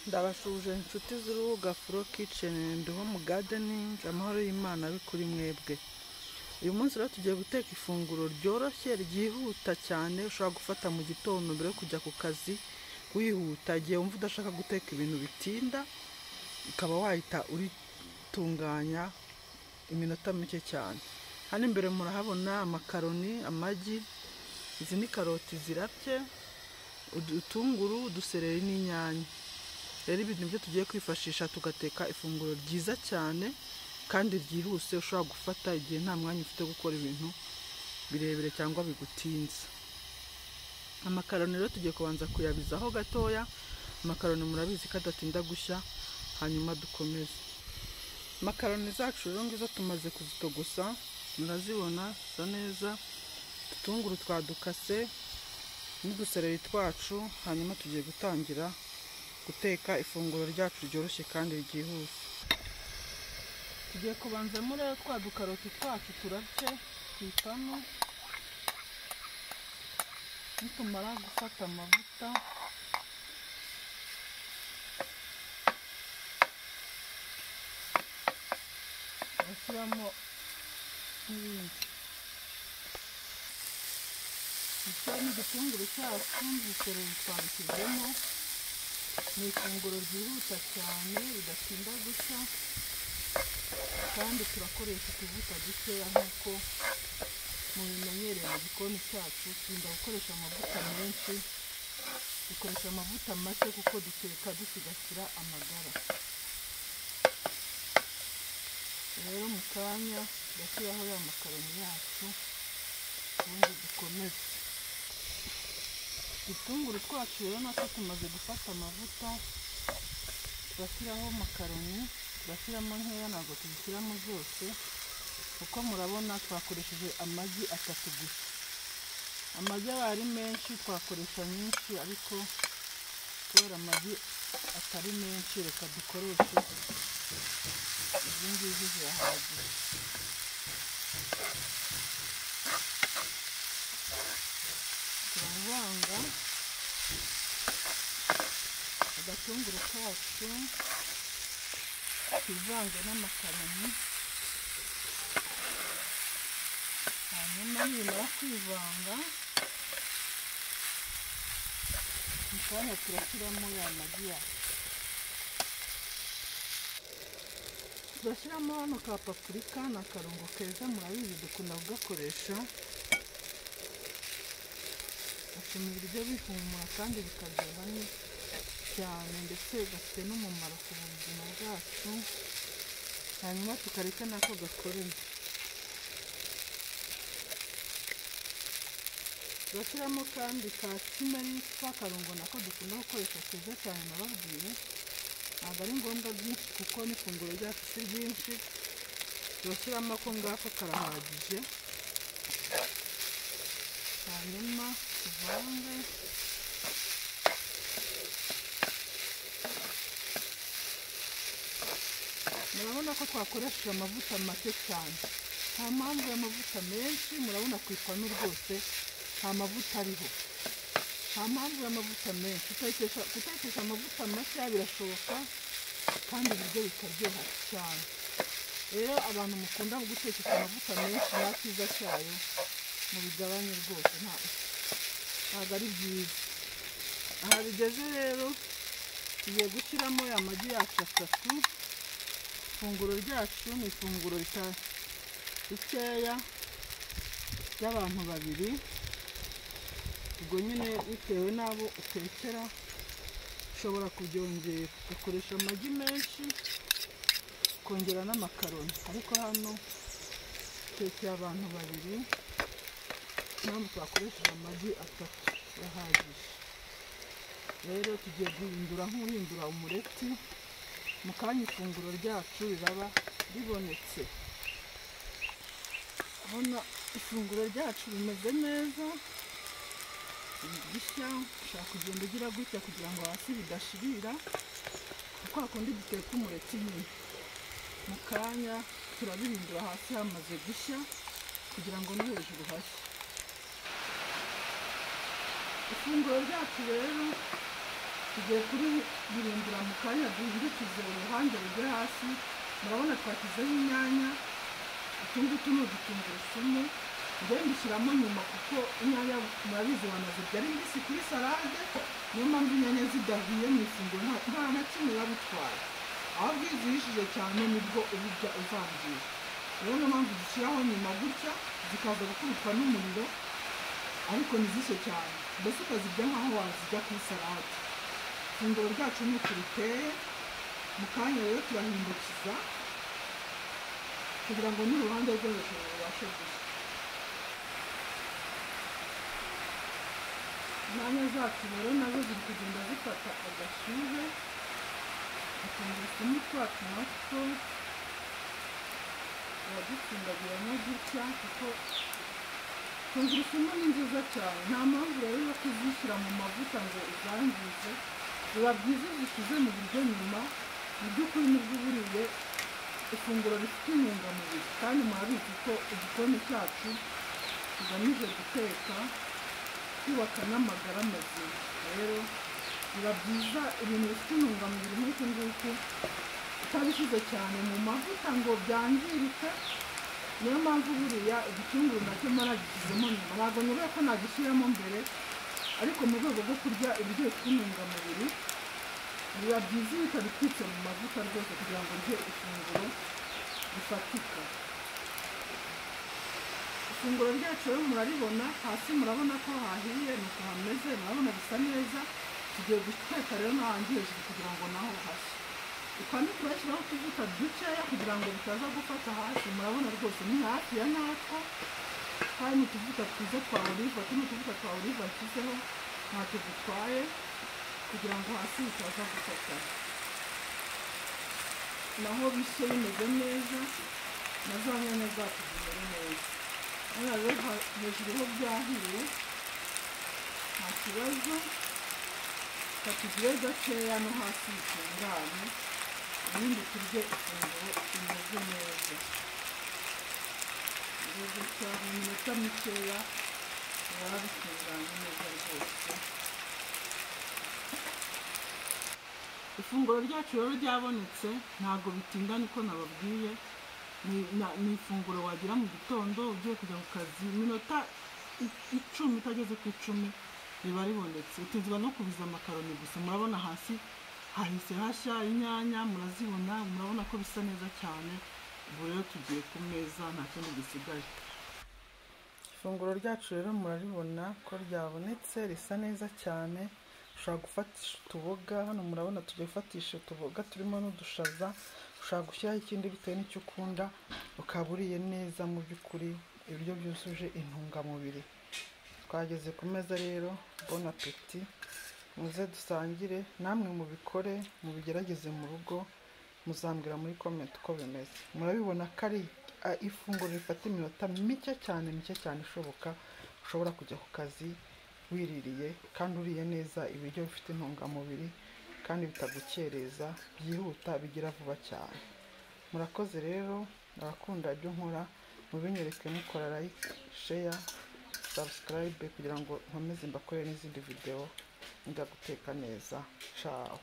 Ndabashuje inshuti z'urubuga Flo Kitchen and Home Gardening, amahoro y'Imana ari kuri mwebwe. Uyu munsi rero tugiye guteka ifunguro ryoroshye ryihuta cyane, ushobora gufata mu gitondo mbere yo kujya ku kazi wihuta, igihe wumva udashaka guteka ibintu bitinda, ukaba wahita uritunganya iminota mike cyane. Hano imbere murahabona amakaroni, amagi, izi ni karoti zirapye, udutunguru, udusereri n'inyanya. Rero ibintu byo tugiye kwifashisha tugateka ifunguro ryiza cyane kandi ryihuse, ushobora gufata igihe nta mwanya ufite gukora ibintu birebire cyangwa bigutinza. Amakaroni rero tugiye kubanza kuyabizaho gatoya. Amakaroni murabizi ko adatinda gushya, hanyuma dukomeze. Amakaroni zacu rero ngizo tumaze kuzitogosa, murazibona zisa neza. Udutunguru twadukase n'udusereri twacu, hanyuma tugiye gutangira guteka ifunguro ryacu ryoroshye kandi ryihuse. Tugiye kubanza muri twa dukaroti twacu turapye ku ipanu. Nitumara gufata amavuta bashyiramo n'ibindi. Dushyiramo igitunguru cyacu, udusereri twabishyizemo. Ni ifunguro ryihuta cyane ridatinda gushya, kandi turakoresha utuvuta dukeya nk'uko mubimenyereye mu gikoni cyacu. Turinda gukoresha amavuta menshi, dukoresha amavuta make kuko duteka dusigasira amagara. Rero mu kanya turashyiraho ya makaroni yacu, ubundi dukomeze. Ibitunguru twacu rero natwo tumaze gufata amavuta, turashyiraho makaroni, turashyiramo nkeya, ntabwo tuzishyiramo zose kuko murabona twakoresheje amagi 3 gusa. Amagi aba ari menshi twakoresha nyinshi, ariko kubera amagi atari menshi reka dukoreshe izi ngizi zirahagije. Turavanga agatunguru kacu, tuvange n'amakaroni, hanyuma nimara kwivanga mu kanya turashyiramo ya magi yacu. Turashyiramo hano ka paprika na karungo keza, murabizi dukunda kugakoresha. Gatuma ibiryo bihumura kandi bikaryoha cyane, ndetse gafite n'umumaro ku buzima bwacu. Hanyuma tukareka nako gakoremo. Turashyiramo kandi ka turmeric, karungo nako dukunda gukoresha keza cyane, nababwiye ntabwo ari ngombwa byinshi kuko n'ifunguro ryacu si ryinshi. Turashyiramo ako ngako karahagije, hanyuma tuvange. Murabona ko twakoresheje amavuta make cyane, nta mpamvu y'amavuta menshi. Murabona ku ipanu rwose nta mavuta ariho, nta mpamvu y'amavuta menshi. Gutekesha amavuta make birashoboka kandi ibiryo bikaryoha cyane. Rero abantu mukunda gutekesha amavuta menshi, nta cyiza cyayo, mubigabanye rwose, ntabwo ari byiza. Aha bigeze rero tugiye gushyiramo ya magi yacu 3. Ifunguro ryacu ni ifunguro rikeya ry'abantu 2. Ubwo nyine bitewe n'abo utekera ushobora kubyongera, ugakoresha amagi menshi, ukongera n'amakaroni. Ariko hano tekeye abantu 2, ntabwo twakoresheje amagi 3 yahagije. Rero tugiye guhindura nk'uhindura umureti, mu kanya ifunguro ryacu riraba ribonetse. Hano ifunguro ryacu rimeze neza, rishya. Ushaka kugenda ugira gutya kugira ngo hasi bidashirira, kuko hakundi duteka umureti nyine. Mu kanya turabihindura hasi hamaze gushya kugira ngo no hejuru hashye. Ifunguro ryacu rero tugiye kurihindura mu kanya duhindukize uruhande rujya hasi, murabona twashyizeho inyanya. Utu ngutu ni udutungurusumu, njyewe mbishyiramo nyuma kuko inyanya murabizi wanazirya ari mbisi kuri salade, niyo mpamvu inyanya zidahiye mu ifunguro nta na kimwe biba bitwaye, ahubwo iyo zihishije cyane nibwo ubirya uvangiye. rero niyo mpamvu zishyiraho nyuma gutya zikaza gukubitwa n'umuriro, ariko ntizishye cyane, mbese ukazirya nk'aho wazirya kuri salade. Ifunguro ryacu ni uku riteye. Mu kanya rero turahindukiza kugira ngo n'uruhande rwo hejuru rubashe gushya. Inyanya zacu rero nazo ziri kugenda zifata agashyuhe, utungurusumu twacu natwo turadutsindagiranamo gutya kuko tungurusumu ni nziza cyane, nta mpamvu rero yo kuzishyira mu mavuta ngo uzangize. Biba byiza zishyize mu biryo nyuma, mu by'ukuri nibwo uburiye ifunguro rifite intungamubiri, kandi murabizi ko igikoni cyacu kigamije guteka kubaka n'amagara mazima. Rero biba byiza ibintu bifite intungamubiri nk'uku nguku utabishyize cyane mu mavuta ngo byangirike. Niyo mpamvu buriya igitunguru nacyo naragishyizemo nyuma, ntabwo nyobewe ko nagishyiramo mbere, ariko mu rwego rwo kurya ibiryo bifite intungamubiri biba byiza iyo utabitwitse mu mavuta rwose kugira ngo urye ifunguro rifatika. Ifunguro ryacu rero muraribona, hasi murabona ko hahiye, nuko hameze, murabona bisa neza. Tugiye guteka rero n'ahandi hejuru kugira ngo naho hashye. Ukandi turashyiraho utuvuta dukeya kugira ngo bitaza gufata hasi. Murabona rwose ni hafi ya natwo, kandi ni utuvuta twiza twa olive. Tuno tuvuta twa olive nshyizeho ntacyo dutwaye kugira ngo hasi bitaza gufata. Naho bishye bimeze neza, na za nyanya zacu zimere neza. Rero hejuru ho byahiye nta kibazo, katugire gakeya no hasi bitunganye, ubundi turye ifunguro rimeze neza. Rero gutya mu minota mikeya biba bitunganye neza rwose. Ifunguro ryacu rero ryabonetse, ntabwo bitinda niko nababwiye. Ni ifunguro wagira mu gitondo ugiye kujya ku kazi, iminota 10 itageze ku 10 riba ribonetse. Utunzwe no kubiza amakaroni gusa. Murabona hasi hahise hashya, inyanya murazibona, murabona ko bisa neza cyane. Ubu rero tugiye ku meza, nta kindi gisigaye. Ifunguro ryacu rero muraribona ko ryabonetse, risa neza cyane. Ushobora gufatisha utuboga, hano murabona tugiye gufatisha utuboga turimo n'udushaza. Ushobora gushyiraho ikindi bitewe n'icyo ukunda, ukaba uriye neza mu by'ukuri ibiryo byujuje intungamubiri. Twageze ku meza rero, bon appétit. Muze dusangire, namwe mubikore, mubigerageze mu rugo, muzambwira muri comment uko bimeze. Murabibona ko ari ifunguro rifata iminota mike cyane ishoboka. Ushobora kujya ku kazi wiririye kandi uriye neza ibiryo bifite intungamubiri kandi bitagukereza, byihuta, bigira vuba cyane. Murakoze rero, abakunda ibyo nkora mubinyereke mukora like, share, subscribe kugira ngo nkomeze mbakorere n'izindi video njya guteka neza. Ciao.